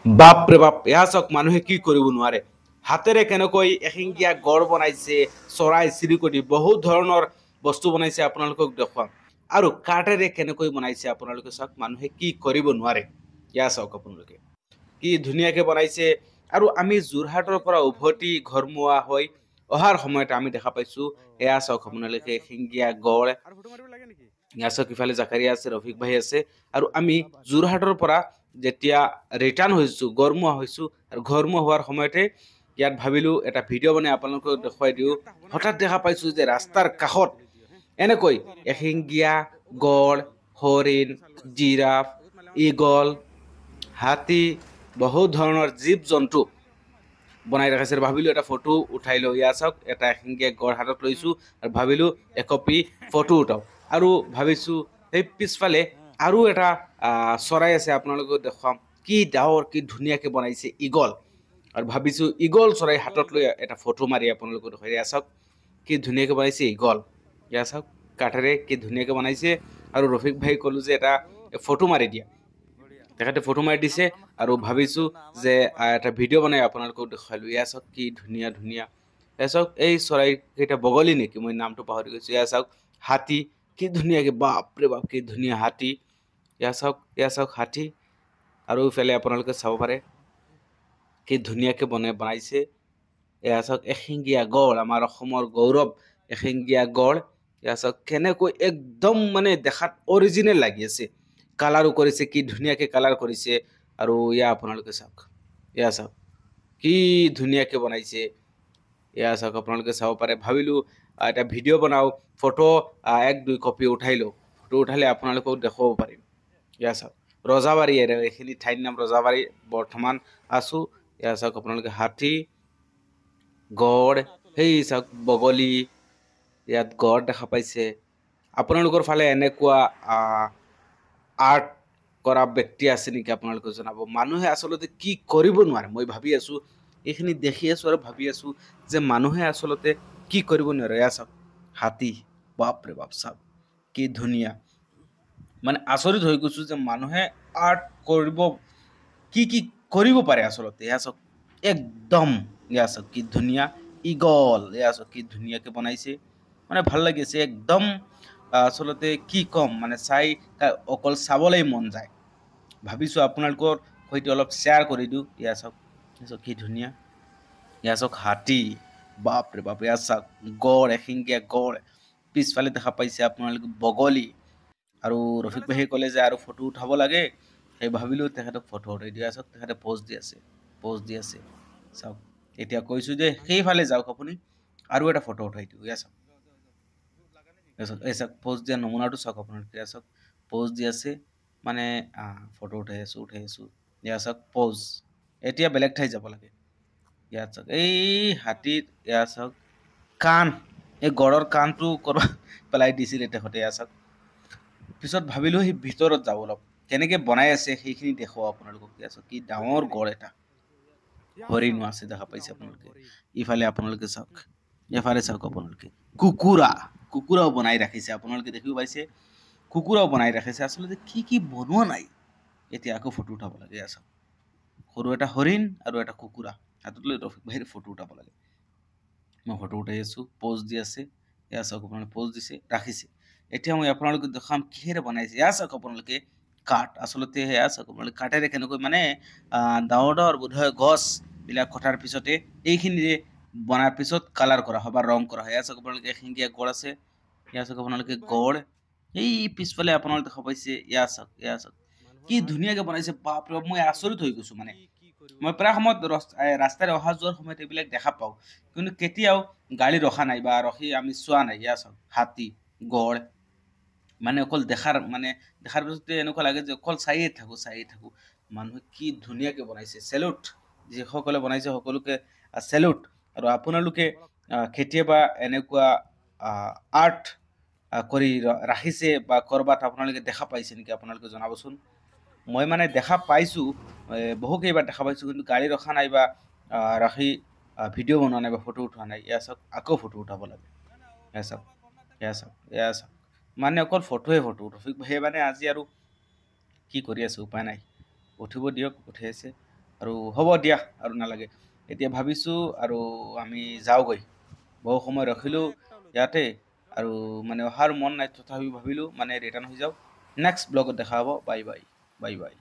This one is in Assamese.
বাপৰে বাপ, এয়া চাওক মানুহে কি কৰিব নোৱাৰে। হাতেৰে কেনেকৈ এশিঙীয়া গড় বনাইছে, চৰাই চিৰিকটি বহুত ধৰণৰ বস্তু বনাইছে আপোনালোকক দেখুৱাম। আৰু কাঠেৰে কেনেকৈ বনাইছে আপোনালোকে চাওক, মানুহে কি কৰিব নোৱাৰে। এয়া চাওক আপোনালোকে কি ধুনীয়াকে বনাইছে। আৰু আমি যোৰহাটৰ পৰা উভতি ঘৰমুৱা হৈ অহাৰ সময়তে আমি দেখা পাইছো, এয়া চাওক আপোনালোকে এশিঙীয়া গড়। এয়া চাওক ইফালে জাকাৰিয়া আছে, ৰফিক ভাই আছে। আৰু আমি যোৰহাটৰ পৰা যেতিয়া ৰিটাৰ্ণ হৈছো, ঘৰমুৱা হৈছো, আৰু ঘৰমুৱা হোৱাৰ সময়তে ইয়াত ভাবিলো এটা ভিডিঅ' বনাই আপোনালোকক দেখুৱাই দিওঁ। হঠাৎ দেখা পাইছো যে ৰাস্তাৰ কাষত এনেকৈ এশিঙীয়া গড়, হৰিণ, জিৰাফ, ঈগল, হাতী, বহুত ধৰণৰ জীৱ জন্তু বনাই ৰাখিছে। ভাবিলো এটা ফটো উঠাই লওঁ। ইয়া চাওক এটা এশিঙীয়া গড় হাতত লৈছো আৰু ভাবিলো একপি ফটো উঠাও। আৰু ভাবিছো এই পিছফালে আৰু এটা চৰাই আছে, আপোনালোকক দেখুৱাম। কি ডাঙৰ, কি ধুনীয়াকে বনাইছে ঈগল। আৰু ভাবিছো ঈগল চৰাই হাতত লৈ এটা ফটো মাৰি আপোনালোকক দেখুৱাই। ইয়া চাওক কি ধুনীয়াকে বনাইছে ঈগল। ইয়া চাওক কাঠেৰে কি ধুনীয়াকে বনাইছে। আৰু ৰফিক ভাই ক'লো যে এটা ফটো মাৰি দিয়া, তেখেতে ফটো মাৰি দিছে। আৰু ভাবিছো যে এটা ভিডিঅ' বনাই আপোনালোকক দেখুৱালো। এয়া চাওক কি ধুনীয়া ধুনীয়া। এয়া চাওক এই চৰাইকেইটা বগলী নেকি, মই নামটো পাহৰি গৈছো। এয়া চাওক হাতী, কি ধুনীয়াকে, বাপৰে বাপ কি ধুনীয়া হাতী। এয়া চাওক হাতী। আৰু ইফালে আপোনালোকে চাব পাৰে কি ধুনীয়াকে বনাইছে। এয়া চাওক এশিঙীয়া গড়, আমাৰ অসমৰ গৌৰৱ এশিঙীয়া গড়। এয়া চাওক কেনেকৈ একদম মানে দেখাত অৰিজিনেল লাগি আছে। কালাৰো কৰিছে, কি ধুনীয়াকে কালাৰ কৰিছে। আৰু ইয়া আপোনালোকে চাওক, এয়া চাওক কি ধুনীয়াকে বনাইছে। এয়া চাওক আপোনালোকে চাব পাৰে। ভাবিলো এটা ভিডিঅ' বনাও, ফটো 1-2 কপি উঠাই লওঁ। ফটো উঠালে আপোনালোকক দেখুৱাব পাৰিম। এয়া চাওক ৰজাবাৰী, এইখিনি ঠাইৰ নাম ৰজাবাৰী, বৰ্তমান আছো। এয়া চাওক আপোনালোকে হাতী, গড়, সেই চাওক বগলী, ইয়াত গড় দেখা পাইছে। আপোনালোকৰ ফালে এনেকুৱা আৰ্ট কৰা ব্যক্তি আছে নেকি, আপোনালোকে জনাব। মানুহে আচলতে কি কৰিব নোৱাৰে, মই ভাবি আছো এইখিনি দেখি আছো আৰু ভাবি আছো যে মানুহে আচলতে কি কৰিব নোৱাৰে। এয়া চাওক হাতী, বাপৰে বাপ চাওক কি ধুনীয়া। মানে আচৰিত হৈ গৈছো যে মানুহে আৰ্ট কৰিব কি কি কৰিব পাৰে আচলতে। এয়া চাওক একদম, এয়া চাওক কি ধুনীয়া ঈগল। এয়া চাওক কি ধুনীয়াকে বনাইছে, মানে ভাল লাগিছে একদম। আচলতে কি ক'ম, মানে চাই অকল চাবলৈ মন যায়। ভাবিছো আপোনালোকৰ সৈতে অলপ শ্বেয়াৰ কৰি দিওঁ। এয়া চাওক কি ধুনীয়া। এয়া চাওক হাতী, বাপৰে বাপ। এয়া চাওক গড়, এশিঙীয়া গড়। পিছফালে দেখা পাইছে আপোনালোকে বগলী। আৰু ৰফিক ভাইয়ে ক'লে যে আৰু ফটো উঠাব লাগে, সেই ভাবিলো তেখেতক ফটো উঠাই দিয়া। চাওক তেখেতে প'জ দি আছে, প'জ দি আছে। চাওক এতিয়া কৈছো যে সেইফালে যাওক আপুনি, আৰু এটা ফটো উঠাই দিওঁ। এয়া চাওক, এই চাওক প'জ দিয়া নমুনাটো চাওক আপোনালোকে। এয়া চাওক প'জ দি আছে, মানে ফটো উঠাই আছো। এয়া চাওক প'জ। এতিয়া বেলেগ ঠাই যাব লাগে। ইয়াত চাওক এই হাতীত, এয়া চাওক কাণ, এই গড়ৰ কাণটো কৰবাত পেলাই দিছিলে তেখেতে। এয়া চাওক পিছত ভাবিলো সেই ভিতৰত যাওঁ, অলপ কেনেকে বনাই আছে সেইখিনি দেখুৱাও আপোনালোকক। এয়া চাওক কি ডাঙৰ গড় এটা। হৰিণো আছে দেখা পাইছে আপোনালোকে। ইফালে আপোনালোকে চাওক, এফালে চাওক আপোনালোকে কুকুৰাও বনাই ৰাখিছে। আপোনালোকে দেখিব পাইছে কুকুৰাও বনাই ৰাখিছে। আচলতে কি কি বনোৱা নাই। এতিয়া আকৌ ফটো উঠাব লাগে। এয়া চাওক সৰু এটা হৰিণ আৰু এটা কুকুৰা হাতত লৈ ৰফিক ভাইৰ ফটো উঠাব লাগে। মই ফটো উঠাই আছো, প'জ দি আছে। এয়া চাওক আপোনালোকে প'জ দিছে, ৰাখিছে। এতিয়া মই আপোনালোকে দেখাম কিহেৰে বনাইছে। এয়া চাওক আপোনালোকে কাঠ। আচলতে এয়া চাওক আপোনালোকে কাঠেৰে কেনেকৈ, মানে ডাঙৰ ডাঙৰ বোধহয় গছ বিলাক কটাৰ পিছতে এইখিনিৰে বনাৰ পিছত কালাৰ কৰা হয় বা ৰং কৰা হয়। এয়া চাওক আপোনালোকে এশিঙীয়া গড় আছে। এয়া চাওক আপোনালোকে গড়। এই পিছফালে আপোনালোকে দেখা পাইছে। এয়া চাওক কি ধুনীয়াকে বনাইছে, বাপৰে বাপ। মই আচৰিত হৈ গৈছো। মানে মই প্ৰায় সময়ত ৰাস্তাৰে অহা যোৱাৰ সময়ত এইবিলাক দেখা পাওঁ, কিন্তু কেতিয়াও গাড়ী ৰখা নাই বা ৰখি আমি চোৱা নাই। এয়া চাওক হাতী, গড়, মানে অকল দেখাৰ পিছতে এনেকুৱা লাগে যে অকল চায়ে থাকো। মানুহে কি ধুনীয়াকে বনাইছে। চেলুট, যিসকলে বনাইছে সকলোকে চেলুট। আৰু আপোনালোকে কেতিয়াবা এনেকুৱা আৰ্ট কৰি ৰাখিছে বা কৰবাত আপোনালোকে দেখা পাইছে নেকি, আপোনালোকে জনাবচোন। মই মানে দেখা পাইছো, বহু কেইবাৰ দেখা পাইছো, কিন্তু গাড়ী ৰখা নাই বা ৰাখি ভিডিঅ' বনোৱা নাই বা ফটো উঠোৱা নাই। এয়া চাওক আকৌ ফটো উঠাব লাগে। এয়া চাওক মানে অকল ফটো। ৰফিক ভাইয়ে মানে আজি আৰু কি কৰি আছে, উপায় নাই, উঠিব দিয়ক। উঠাই আছে। আৰু হ'ব দিয়া আৰু নালাগে এতিয়া ভাবিছোঁ আৰু আমি যাওঁগৈ বহু সময় ৰখিলোঁ ইয়াতে আৰু মানে অহাৰ মন নাই তথাপি ভাবিলোঁ মানে ৰিটাৰ্ণ হৈ যাওঁ নেক্সট ব্লগত দেখা হ'ব বাই বাই বাই বাই